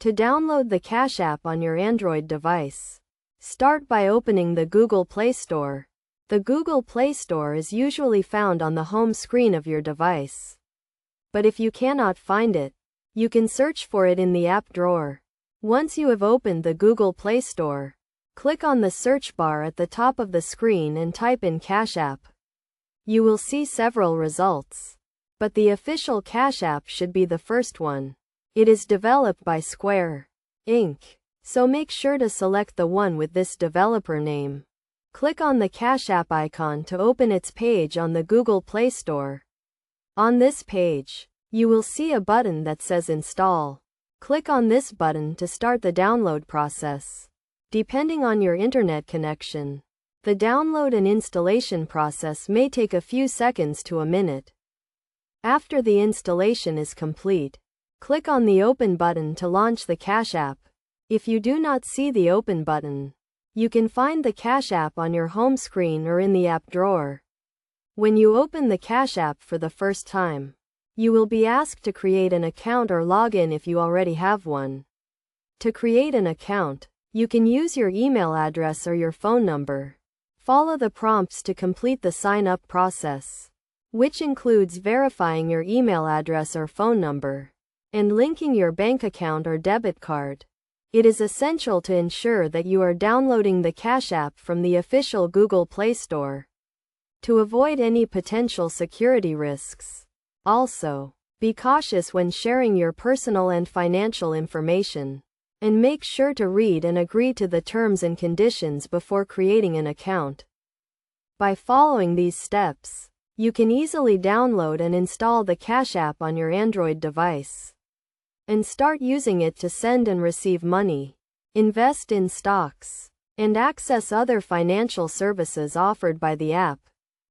To download the Cash App on your Android device, start by opening the Google Play Store. The Google Play Store is usually found on the home screen of your device. But if you cannot find it, you can search for it in the app drawer. Once you have opened the Google Play Store, click on the search bar at the top of the screen and type in Cash App. You will see several results, but the official Cash App should be the first one. It is developed by Square, Inc., so make sure to select the one with this developer name. Click on the Cash App icon to open its page on the Google Play Store. On this page, you will see a button that says Install. Click on this button to start the download process. Depending on your internet connection, the download and installation process may take a few seconds to a minute. After the installation is complete, click on the Open button to launch the Cash App. If you do not see the Open button, you can find the Cash App on your home screen or in the app drawer. When you open the Cash App for the first time, you will be asked to create an account or log in if you already have one. To create an account, you can use your email address or your phone number. Follow the prompts to complete the sign-up process, which includes verifying your email address or phone number, and linking your bank account or debit card. It is essential to ensure that you are downloading the Cash App from the official Google Play Store to avoid any potential security risks. Also, be cautious when sharing your personal and financial information, and make sure to read and agree to the terms and conditions before creating an account. By following these steps, you can easily download and install the Cash App on your Android device and start using it to send and receive money, invest in stocks, and access other financial services offered by the app.